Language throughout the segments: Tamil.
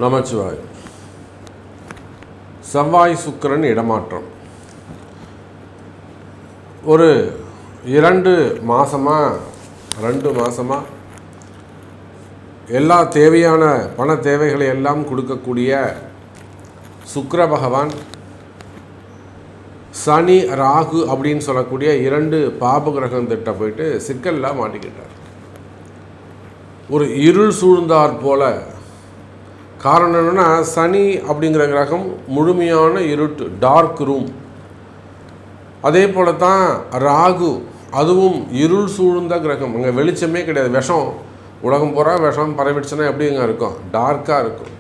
நமச்சிவாய். செவ்வாய் சுக்கிரன் இடமாற்றம் ஒரு 2 மாதமாக எல்லா தேவையான பண தேவைகளை எல்லாம் கொடுக்கக்கூடிய சுக்கிர பகவான் சனி ராகு அப்படின்னு சொல்லக்கூடிய 2 பாப கிரகம் திட்ட போயிட்டு சிக்கலில் மாட்டிக்கிட்டார். ஒரு இருள் சூழ்ந்தார் போல. காரணம் என்னென்னா, சனி அப்படிங்கிற கிரகம் முழுமையான இருட்டு, டார்க் ரூம். அதே போல தான் ராகு, அதுவும் இருள் சூழ்ந்த கிரகம். அங்கே வெளிச்சமே கிடையாது. விஷம், உலகம் பூரா விஷம் பரவிடுச்சுன்னா எப்படிங்க இருக்கும்? டார்க்காக இருக்கும்.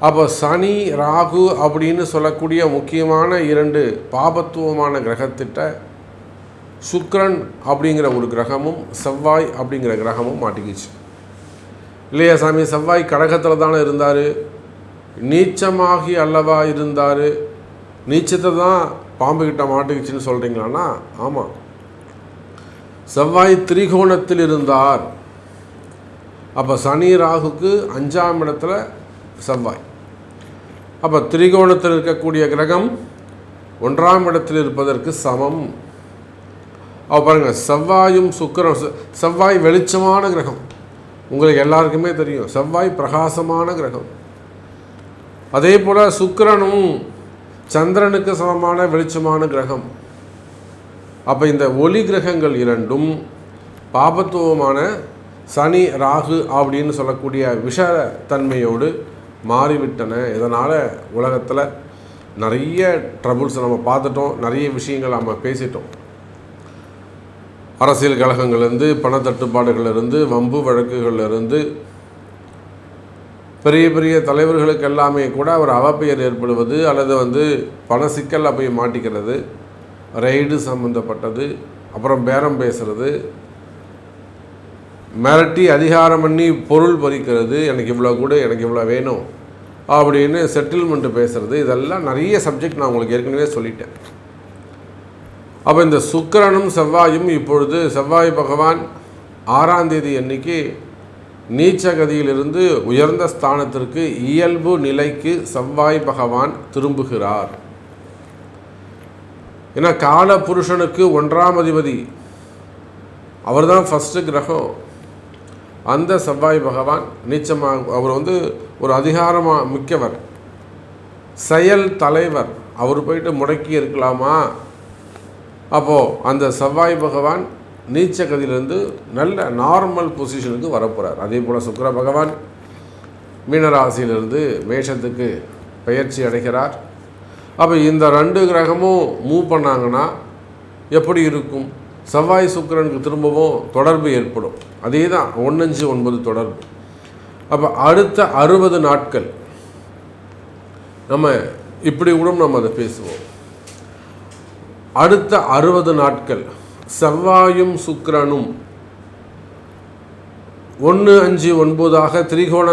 அப்போ சனி ராகு அப்படின்னு சொல்லக்கூடிய முக்கியமான 2 பாபத்துவமான கிரகத்திட்ட சுக்கிரன் அப்படிங்கிற ஒரு கிரகமும் செவ்வாய் அப்படிங்கிற கிரகமும் மாட்டிக்கிச்சு இல்லையா சாமி? செவ்வாய் கடகத்தில் தானே இருந்தார், நீச்சமாகி அல்லவா இருந்தார், நீச்சத்தை தான் பாம்புக்கிட்ட மாட்டிக்கிச்சின்னு சொல்கிறீங்களான்னா ஆமாம். செவ்வாய் திரிகோணத்தில் இருந்தார். அப்போ சனி ராகுக்கு 5ஆம் இடத்துல செவ்வாய். அப்போ திரிகோணத்தில் இருக்கக்கூடிய கிரகம் 1ஆம் இடத்தில் இருப்பதற்கு சமம். அப்போ பாருங்கள், செவ்வாயும் சுக்கிரன். செவ்வாய் வெளிச்சமான கிரகம், உங்களுக்கு எல்லாருக்குமே தெரியும். செவ்வாய் பிரகாசமான கிரகம். அதே போல் சுக்கிரனும் சந்திரனுக்கு சமமான வெளிச்சமான கிரகம். அப்போ இந்த ஒளி கிரகங்கள் 2ம் பாபத்துவமான சனி ராகு அப்படின்னு சொல்லக்கூடிய விஷத்தன்மையோடு மாறிவிட்டன. இதனால் உலகத்தில் நிறைய ட்ரபுள்ஸ் நம்ம பார்த்துட்டோம், நிறைய விஷயங்கள் நம்ம பேசிட்டோம். அரசியல் கழகங்கள்லேருந்து, பணத்தட்டுப்பாடுகளிலிருந்து, வம்பு வழக்குகளிலிருந்து, பெரிய பெரிய தலைவர்களுக்கு எல்லாமே கூட ஒரு அவப்பெயர் ஏற்படுவது அல்லது பண சிக்கலில் போய் மாட்டிக்கிறது, ரைடு சம்மந்தப்பட்டது, அப்புறம் பேரம் பேசுகிறது, மிரட்டி அதிகாரம் பண்ணி பொருள் பறிக்கிறது, எனக்கு இவ்வளோ கூட, எனக்கு இவ்வளோ வேணும் அப்படின்னு செட்டில்மெண்ட்டு பேசுகிறது, இதெல்லாம் நிறைய சப்ஜெக்ட் நான் உங்களுக்கு ஏற்கனவே சொல்லிட்டேன். அப்போ இந்த சுக்கிரனும் செவ்வாயும் இப்பொழுது செவ்வாய் பகவான் 6ஆம் தேதி அன்னைக்கு நீச்சகதியிலிருந்து உயர்ந்த ஸ்தானத்திற்கு இயல்பு நிலைக்கு செவ்வாய் பகவான் திரும்புகிறார். ஏன்னா கால புருஷனுக்கு 1ஆம் அதிபதி அவர் தான் ஃபஸ்ட்டு கிரகம். அந்த செவ்வாய் பகவான் நீச்சமாக, அவர் ஒரு அதிகாரமாக மிக்கவர், செயல் தலைவர். அவர் போயிட்டு முடக்கி இருக்கலாமா? அப்போது அந்த செவ்வாய் பகவான் நீச்சகதியிலிருந்து நல்ல நார்மல் பொசிஷனுக்கு வரப்போகிறார். அதே போல் சுக்கிர பகவான் மீனராசியிலிருந்து மேஷத்துக்கு பெயர்ச்சி அடைகிறார். அப்போ இந்த 2 கிரகமும் மூவ் பண்ணாங்கன்னா எப்படி இருக்கும்? செவ்வாய் சுக்கிரனுக்கு திரும்பவும் தொடர்பு ஏற்படும். அதே தான் 1-5-9 தொடர்பு. அப்போ அடுத்த 60 நாட்கள் நம்ம இப்படி கூட நம்ம அதை பேசுவோம். அடுத்த 60 நாட்கள் செவ்வாயும் சுக்கிரனும் 1-5-9 திரிகோண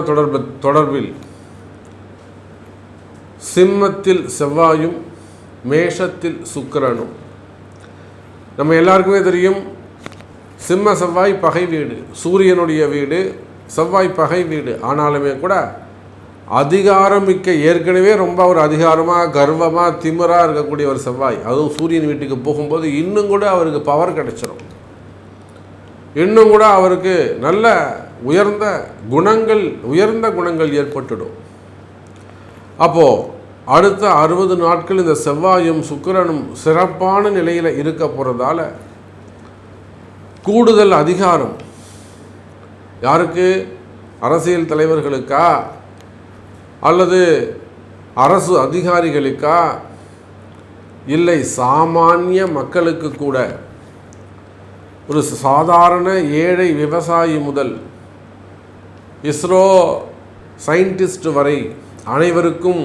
தொடர்பில் சிம்மத்தில் செவ்வாயும் மேஷத்தில் சுக்கிரனும். நம்ம எல்லாருக்குமே தெரியும், சிம்ம செவ்வாய் பகை வீடு, சூரியனுடைய வீடு, செவ்வாய் பகை வீடு. ஆனாலுமே கூட அதிகாரம் மிக்க, ஏற்கனவே ரொம்ப ஒரு அதிகாரமாக கர்வமாக திமிராக இருக்கக்கூடிய ஒரு செவ்வாய், அதுவும் சூரியன் வீட்டுக்கு போகும்போது இன்னும் கூட அவருக்கு பவர் கிடைச்சிடும். இன்னும் கூட அவருக்கு நல்ல உயர்ந்த குணங்கள் ஏற்பட்டுடும். அப்போது அடுத்த 60 நாட்கள் இந்த செவ்வாயும் சுக்கிரனும் சிறப்பான நிலையில் இருக்க போகிறதால கூடுதல் அதிகாரம் யாருக்கு? அரசியல் தலைவர்களுக்கா அல்லது அரசு அதிகாரிகளுக்கா? இல்லை, சாமானிய மக்களுக்கு கூட, ஒரு சாதாரண ஏழை விவசாயி முதல் இஸ்ரோ சயின்டிஸ்ட் வரை அனைவருக்கும்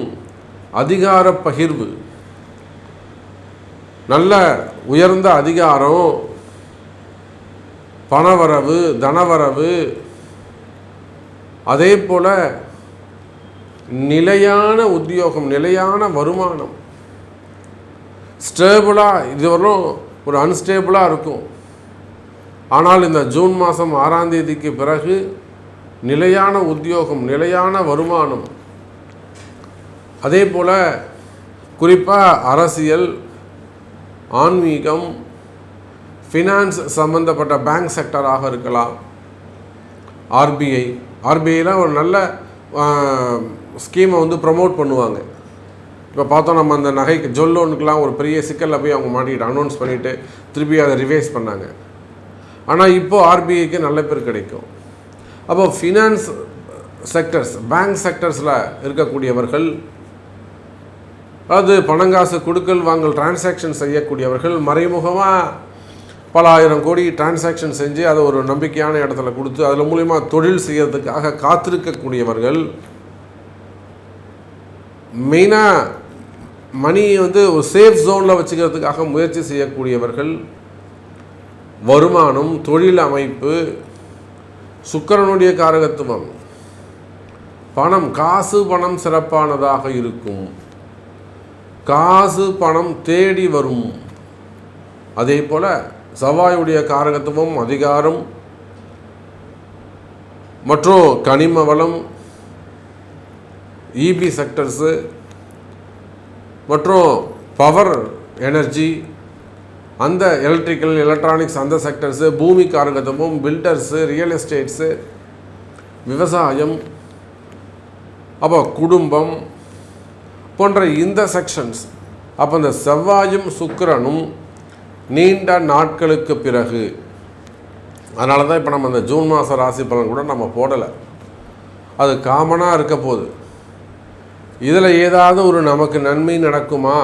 அதிகார பகிர்வு, நல்ல உயர்ந்த அதிகாரம், பணவரவு, தனவரவு, அதே போல் நிலையான உத்தியோகம், நிலையான வருமானம், ஸ்டேபிளாக. இதுவரையும் ஒரு அன்ஸ்டேபிளாக இருக்கும். ஆனால் இந்த ஜூன் மாதம் 6ஆம் தேதிக்கு பிறகு நிலையான உத்தியோகம், நிலையான வருமானம். அதே போல் குறிப்பாக அரசியல், ஆன்மீகம், ஃபினான்ஸ் சம்மந்தப்பட்ட பேங்க் செக்டராக இருக்கலாம். ஆர்பிஐலாம் ஒரு நல்ல ஸ்கீமை ப்ரமோட் பண்ணுவாங்க. இப்போ பார்த்தோம், நம்ம அந்த நகைக்கு ஜொல் லோனுக்கெலாம் ஒரு பெரிய சிக்கலில் போய் அவங்க மாட்டிக்கிட்டு அனௌன்ஸ் பண்ணிவிட்டு திருப்பி அதை ரிவைஸ் பண்ணாங்க. ஆனால் இப்போது ஆர்பிஐக்கு நல்ல பேர் கிடைக்கும். அப்போ ஃபினான்ஸ் செக்டர்ஸ், பேங்க் செக்டர்ஸில் இருக்கக்கூடியவர்கள், அது பணங்காசு கொடுக்கல் வாங்கல் டிரான்சாக்ஷன் செய்யக்கூடியவர்கள், மறைமுகமாக பல ஆயிரம் கோடி டிரான்சாக்ஷன் செஞ்சு அதை ஒரு நம்பிக்கையான இடத்துல கொடுத்து அதில் மூலிமா தொழில் செய்யறதுக்காக காத்திருக்கக்கூடியவர்கள், மெயினாக மணியை ஒரு சேஃப் ஜோனில் வச்சுக்கிறதுக்காக முயற்சி செய்யக்கூடியவர்கள், வருமானம், தொழில் அமைப்பு, சுக்கிரனுடைய காரகத்துவம், பணம், காசு பணம் சிறப்பானதாக இருக்கும். காசு பணம் தேடி வரும். அதே போல் செவ்வாயுடைய காரகத்துவம் அதிகாரம் மற்றும் கனிம வளம், இபி செக்டர்ஸு மற்றும் பவர் எனர்ஜி, அந்த எலக்ட்ரிக்கல் எலக்ட்ரானிக்ஸ் அந்த செக்டர்ஸு, பூமி காரகத்துவம், பில்டர்ஸு, ரியல் எஸ்டேட்ஸு, விவசாயம், அப்போ குடும்பம் போன்ற இந்த செக்ஷன்ஸ். அப்போ இந்த செவ்வாயும் சுக்கிரனும் நீண்ட நாட்களுக்கு பிறகு, அதனால தான் இப்போ நம்ம இந்த ஜூன் மாத ராசி பலன் கூட நம்ம போடலை. அது காமனாக இருக்க போகுது. இதில் ஏதாவது ஒரு நமக்கு நன்மை நடக்குமா,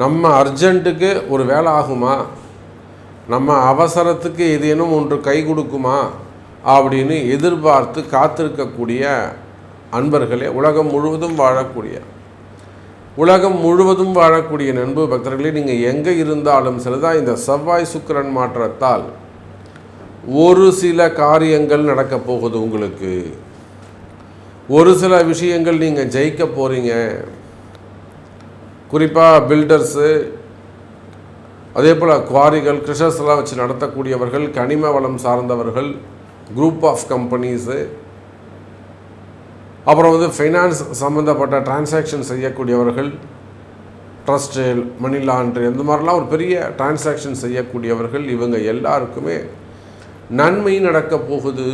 நம்ம அர்ஜென்ட்டுக்கு ஒரு வேலை ஆகுமா, நம்ம அவசரத்துக்கு ஏதேனும் ஒன்று கை கொடுக்குமா அப்படின்னு எதிர்பார்த்து காத்திருக்கக்கூடிய அன்பர்களே, உலகம் முழுவதும் வாழக்கூடிய நண்பு பக்தர்களே, நீங்கள் எங்கே இருந்தாலும் சரிதான், இந்த செவ்வாய் சுக்கிரன் மாற்றத்தால் ஒரு சில காரியங்கள் நடக்க போகுது. உங்களுக்கு ஒரு சில விஷயங்கள் நீங்கள் ஜெயிக்க போகிறீங்க. குறிப்பாக பில்டர்ஸு, அதே போல் குவாரிகள், கிருஷர்ஸ்லாம் வச்சு நடத்தக்கூடியவர்கள், கனிம வளம் சார்ந்தவர்கள், குரூப் ஆஃப் கம்பெனிஸு, அப்புறம் ஃபைனான்ஸ் சம்மந்தப்பட்ட டிரான்சாக்ஷன் செய்யக்கூடியவர்கள், ட்ரஸ்ட்டு, மணி லாண்ட்ரி, இந்த மாதிரிலாம் ஒரு பெரிய டிரான்சாக்ஷன் செய்யக்கூடியவர்கள், இவங்க எல்லாருக்குமே நன்மை நடக்க போகுது.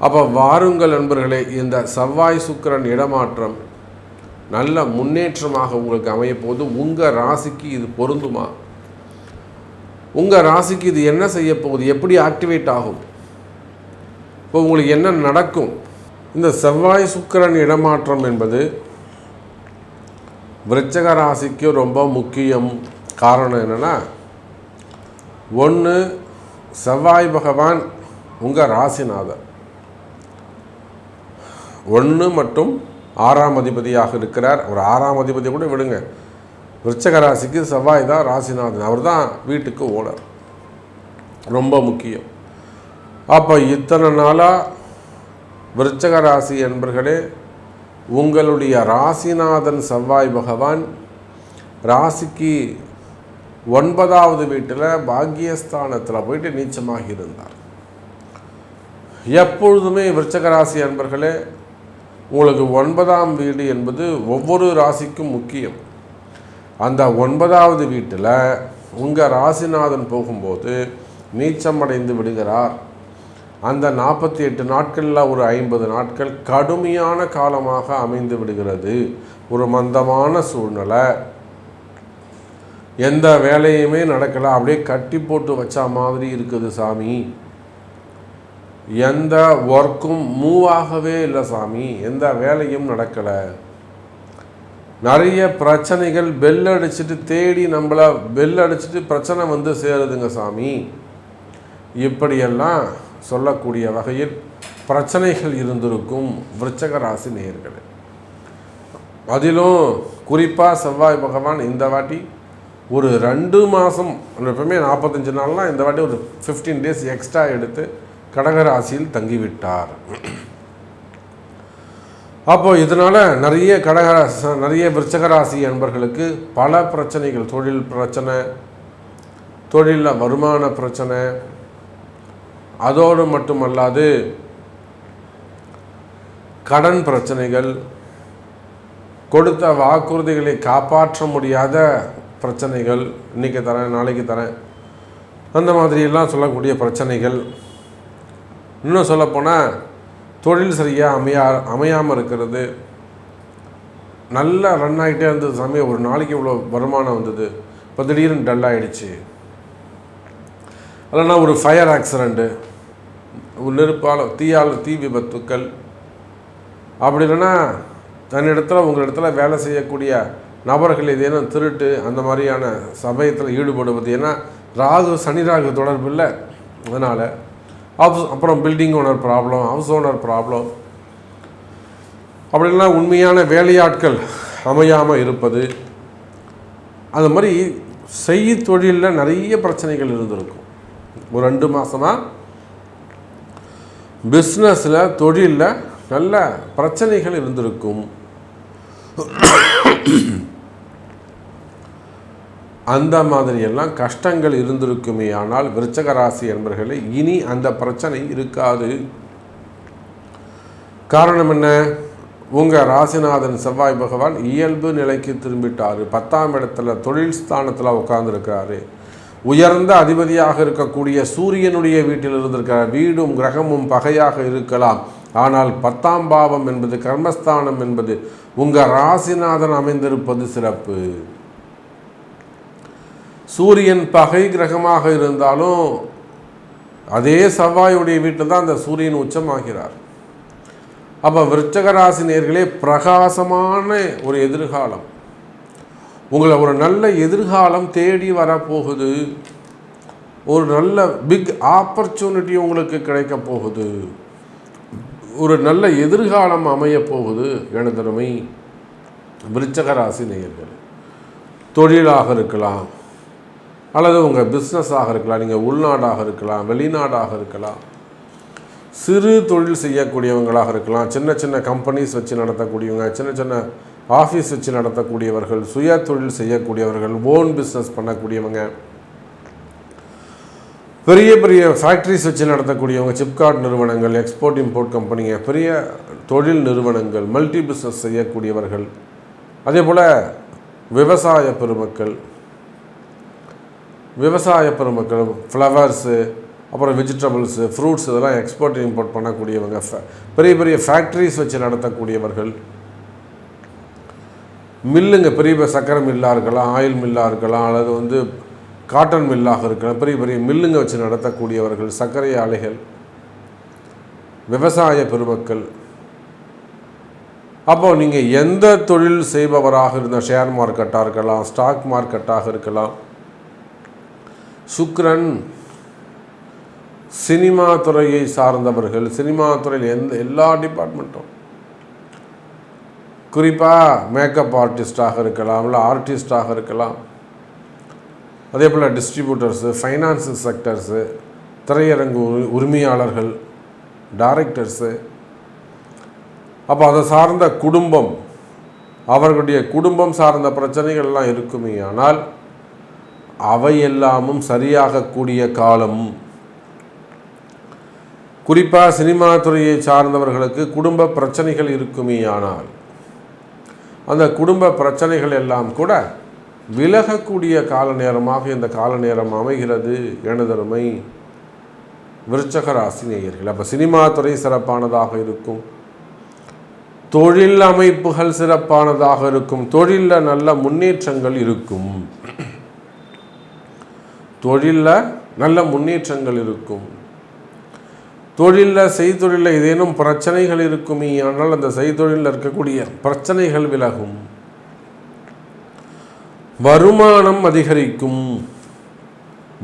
அப்போ வாருங்கள் நண்பர்களே, இந்த செவ்வாய் சுக்கிரன் இடமாற்றம் நல்ல முன்னேற்றமாக உங்களுக்கு அமையப்போகுது. உங்கள் ராசிக்கு இது பொருந்துமா? உங்கள் ராசிக்கு இது என்ன செய்ய போகுது? எப்படி ஆக்டிவேட் ஆகும்? இப்போ உங்களுக்கு என்ன நடக்கும்? இந்த செவ்வாய் சுக்கிரன் இடமாற்றம் என்பது விருச்சிக ராசிக்கு ரொம்ப முக்கியம். காரணம் என்னென்னா, ஒன்று, செவ்வாய் பகவான் உங்கள் ராசிநாதர், 1 மற்றும் 6ஆம் அதிபதியாக இருக்கிறார். ஒரு 6ஆம் அதிபதி கூட விடுங்க, விருச்சிக ராசிக்கு செவ்வாய் தான் ராசிநாதன், அவர் தான் வீட்டுக்கு ஓனர், ரொம்ப முக்கியம். அப்போ இத்தனை நாளாக விருச்சிக ராசி என்பர்களே, உங்களுடைய ராசிநாதன் செவ்வாய் பகவான் ராசிக்கு 9வது வீட்டில் பாக்கியஸ்தானத்தில் போயிட்டு நீச்சமாக இருந்தார். எப்பொழுதுமே விருச்சிக ராசி என்பர்களே, உங்களுக்கு 9ஆம் வீடு என்பது ஒவ்வொரு ராசிக்கும் முக்கியம். அந்த 9வது வீட்டில் உங்கள் ராசிநாதன் போகும்போது நீச்சமடைந்து விடுகிறார். அந்த 48 நாட்களில் ஒரு 50 நாட்கள் கடுமையான காலமாக அமைந்து விடுகிறது. ஒரு மந்தமான சூழ்நிலை, எந்த வேலையுமே நடக்கலை, அப்படியே கட்டி போட்டு வச்சா மாதிரி இருக்குது சாமி, எந்த ஒர்க்கும் மூவ் ஆகவே இல்லை சாமி, எந்த வேலையும் நடக்கலை, நிறைய பிரச்சனைகள் பெல் அடிச்சுட்டு தேடி நம்மளை பெல் அடிச்சுட்டு பிரச்சனை சேருதுங்க சாமி, இப்படியெல்லாம் சொல்லக்கூடிய வகையில் பிரச்சனைகள் இருந்திருக்கும் விருச்சிக ராசி நேயர்களே. அதிலும் குறிப்பாக செவ்வாய் பகவான் இந்த வாட்டி ஒரு 2 மாதம், எப்பவுமே 45 நாள்லாம், இந்த வாட்டி ஒரு 15 டேஸ் எக்ஸ்ட்ரா எடுத்து கடகராசியில் தங்கிவிட்டார். அப்போது இதனால் நிறைய விருச்சிக ராசி என்பர்களுக்கு பல பிரச்சனைகள், தொழில் பிரச்சனை, தொழிலில் வருமான பிரச்சனை, அதோடு மட்டுமல்லாது கடன் பிரச்சனைகள், கொடுத்த வாக்குறுதிகளை காப்பாற்ற முடியாத பிரச்சனைகள், இன்றைக்கி தரேன் நாளைக்கு தரேன் அந்த மாதிரியெல்லாம் சொல்லக்கூடிய பிரச்சனைகள், இன்னும் சொல்லப்போனால் தொழில் சரியாக அமையாமல் இருக்கிறது, நல்லா ரன் ஆகிட்டே இருந்தது சமயம் ஒரு நாளைக்கு இவ்வளோ வருமானம் வந்தது, இப்போ திடீர்னு டல் ஆகிடுச்சு. இல்லைன்னா ஒரு ஃபயர் ஆக்சிடெண்ட்டு, நெருப்பால் தீ விபத்துக்கள், அப்படி இல்லைன்னா தன்னிடத்தில் உங்களிடத்துல வேலை செய்யக்கூடிய நபர்கள் ஏதேனும் திருட்டு அந்த மாதிரியான சமயத்தில் ஈடுபடுவது. ஏன்னா சனி ராகு தொடர்பு இல்லை, அதனால் அப்புறம் building owner problem, house owner problem, அப்படின்னா உண்மையான வேலையாட்கள் அமையாமல் இருப்பது, அது மாதிரி தொழிலில் நிறைய பிரச்சனைகள் இருந்திருக்கும். ஒரு 2 மாதமாக பிஸ்னஸில் தொழிலில் நல்ல பிரச்சனைகள் இருந்திருக்கும். அந்த மாதிரியெல்லாம் கஷ்டங்கள் இருந்திருக்குமே. ஆனால் விருச்சக ராசி என்பவர்களே, இனி அந்த பிரச்சனை இருக்காது. காரணம் என்ன? உங்கள் ராசிநாதன் செவ்வாய் பகவான் இயல்பு நிலைக்கு திரும்பிட்டார். 10ஆம் இடத்துல தொழில் ஸ்தானத்தில் உட்கார்ந்துருக்கிறாரு. உயர்ந்த அதிபதியாக இருக்கக்கூடிய சூரியனுடைய வீட்டில் இருந்திருக்கிறார். வீடும் கிரகமும் பகையாக இருக்கலாம், ஆனால் 10ஆம் பாவம் என்பது கர்மஸ்தானம் என்பது உங்கள் ராசிநாதன் அமைந்திருப்பது சிறப்பு. சூரியன் பகை கிரகமாக இருந்தாலும் அதே செவ்வாயுடைய வீட்டில் தான் அந்த சூரியன் உச்சமாகிறார். அப்போ விருச்சக ராசி நேயர்களே, பிரகாசமான ஒரு எதிர்காலம், உங்களை ஒரு நல்ல எதிர்காலம் தேடி வரப்போகுது. ஒரு நல்ல பிக் ஆப்பர்ச்சுனிட்டி உங்களுக்கு கிடைக்க போகுது. ஒரு நல்ல எதிர்காலம் அமையப் போகுது. எனதருமை விருச்சக ராசி நேயர்கள், தொழிலாக இருக்கலாம், அல்லது உங்கள் பிஸ்னஸாக இருக்கலாம், நீங்கள் உள்நாடாக இருக்கலாம், வெளிநாடாக இருக்கலாம், சிறு தொழில் செய்யக்கூடியவங்களாக இருக்கலாம், சின்ன சின்ன கம்பெனிஸ் வச்சு நடத்தக்கூடியவங்க, சின்ன சின்ன ஆஃபீஸ் வச்சு நடத்தக்கூடியவர்கள், சுய தொழில் செய்யக்கூடியவர்கள், ஓன் பிஸ்னஸ் பண்ணக்கூடியவங்க, பெரிய பெரிய ஃபேக்ட்ரிஸ் வச்சு நடத்தக்கூடியவங்க, சிப்காட் நிறுவனங்கள், எக்ஸ்போர்ட் இம்போர்ட் கம்பெனிங்க, பெரிய தொழில் நிறுவனங்கள், மல்டி பிஸ்னஸ் செய்யக்கூடியவர்கள், அதே போல் விவசாய பெருமக்கள், ஃப்ளவர்ஸு, அப்புறம் வெஜிடபிள்ஸு, ஃப்ரூட்ஸ் இதெல்லாம் எக்ஸ்போர்ட் இம்போர்ட் பண்ணக்கூடியவங்க, பெரிய பெரிய ஃபேக்ட்ரிஸ் வச்சு நடத்தக்கூடியவர்கள், மில்லுங்க, பெரிய சக்கரை மில்லாக இருக்கலாம், ஆயில் மில்லாக இருக்கலாம், அல்லது காட்டன் மில்லாக இருக்கலாம், பெரிய பெரிய மில்லுங்க வச்சு நடத்தக்கூடியவர்கள், சர்க்கரை ஆலைகள், விவசாய பெருமக்கள். அப்போ நீங்கள் எந்த தொழில் செய்பவராக இருந்தால், ஷேர் மார்க்கெட்டாக இருக்கலாம், ஸ்டாக் மார்க்கெட்டாக இருக்கலாம், சுக்கிரன் சினிமா துறையை சார்ந்தவர்கள், சினிமா துறையில் எல்லா டிபார்ட்மெண்ட்டும், குறிப்பாக மேக்கப் ஆர்டிஸ்டாக இருக்கலாம், இல்லை ஆர்டிஸ்டாக இருக்கலாம், அதே போல் டிஸ்ட்ரிபியூட்டர்ஸு, ஃபைனான்ஸ் செக்டர்ஸு, திரையரங்கு உரிமையாளர்கள், டைரக்டர்ஸு, அப்போ அதை சார்ந்த குடும்பம், அவர்களுடைய குடும்பம் சார்ந்த பிரச்சனைகள்லாம் இருக்குமே. ஆனால் அவையெல்லாமும் சரியாகக்கூடிய காலம். குறிப்பாக சினிமா துறையை சார்ந்தவர்களுக்கு குடும்ப பிரச்சனைகள் இருக்குமே. ஆனால் அந்த குடும்ப பிரச்சனைகள் எல்லாம் கூட விலகக்கூடிய கால நேரமாக இந்த கால நேரம் அமைகிறது. எனதருமை விருச்சக ராசி நேயர்கள், அப்போ சினிமா துறை சிறப்பானதாக இருக்கும், தொழில் அமைப்புகள் சிறப்பானதாக இருக்கும், தொழிலில் நல்ல முன்னேற்றங்கள் இருக்கும், தொழிலில் செய்தொழிலில் ஏதேனும் பிரச்சனைகள் இருக்குமே. ஆனால் அந்த செய்தொழிலில் இருக்கக்கூடிய பிரச்சனைகள் விலகும், வருமானம் அதிகரிக்கும்,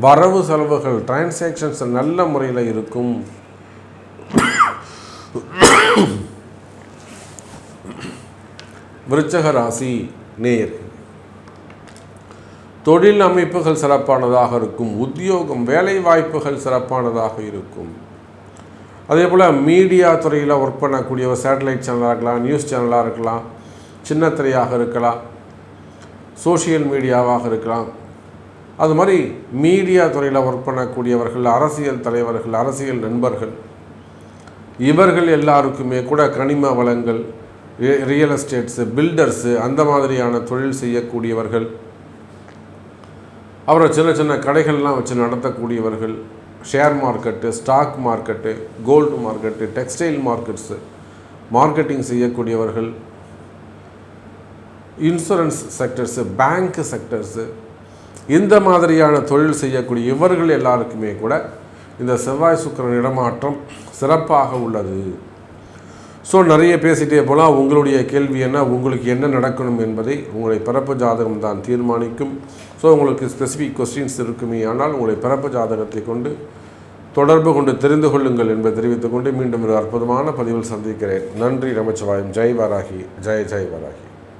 வரவு செலவுகள் டிரான்சாக்ஷன்ஸ் நல்ல முறையில் இருக்கும். விருச்சக ராசி நேயர்கள், தொழில் அமைப்புகள் சிறப்பானதாக இருக்கும், உத்தியோகம் வேலை வாய்ப்புகள் சிறப்பானதாக இருக்கும். அதே போல் மீடியா துறையில் ஒர்க் பண்ணக்கூடியவர், சேட்டலைட் சேனலாக இருக்கலாம், நியூஸ் சேனலாக இருக்கலாம், சின்ன திரையாக இருக்கலாம், சோஷியல் மீடியாவாக இருக்கலாம், அது மாதிரி மீடியா துறையில் ஒர்க் பண்ணக்கூடியவர்கள், அரசியல் தலைவர்கள், அரசியல் நண்பர்கள், இவர்கள் எல்லாருக்குமே கூட கனிம வளங்கள், ரியல் எஸ்டேட்ஸு, பில்டர்ஸு, அந்த மாதிரியான தொழில் செய்யக்கூடியவர்கள், அப்புறம் சின்ன சின்ன கடைகள்லாம் வச்சு நடத்தக்கூடியவர்கள், share market, stock market, gold market, textile markets, marketing செய்யக்கூடியவர்கள், இன்சூரன்ஸ் செக்டர்ஸு, பேங்க் செக்டர்ஸு, இந்த மாதிரியான தொழில் செய்யக்கூடிய இவர்கள் எல்லாருக்குமே கூட இந்த செவ்வாய் சுக்கிரன் இடமாற்றம் சிறப்பாக உள்ளது. ஸோ நிறைய பேசிட்டே போகலாம். உங்களுடைய கேள்வி என்ன, உங்களுக்கு என்ன நடக்கணும் என்பதை உங்களுடைய பிறப்பு ஜாதகம் தான் தீர்மானிக்கும். ஸோ உங்களுக்கு ஸ்பெசிஃபிக் கொஸ்டின்ஸ் இருக்குமே, ஆனால் உங்களுடைய பிறப்பு ஜாதகத்தை கொண்டு தொடர்பு கொண்டு தெரிந்து கொள்ளுங்கள் என்பதை தெரிவித்துக்கொண்டு மீண்டும் ஒரு அற்புதமான பதிவில் சந்திக்கிறேன். நன்றி. நமச்சிவாயம். ஜெய் வராகி. ஜெய் ஜெய் வராகி.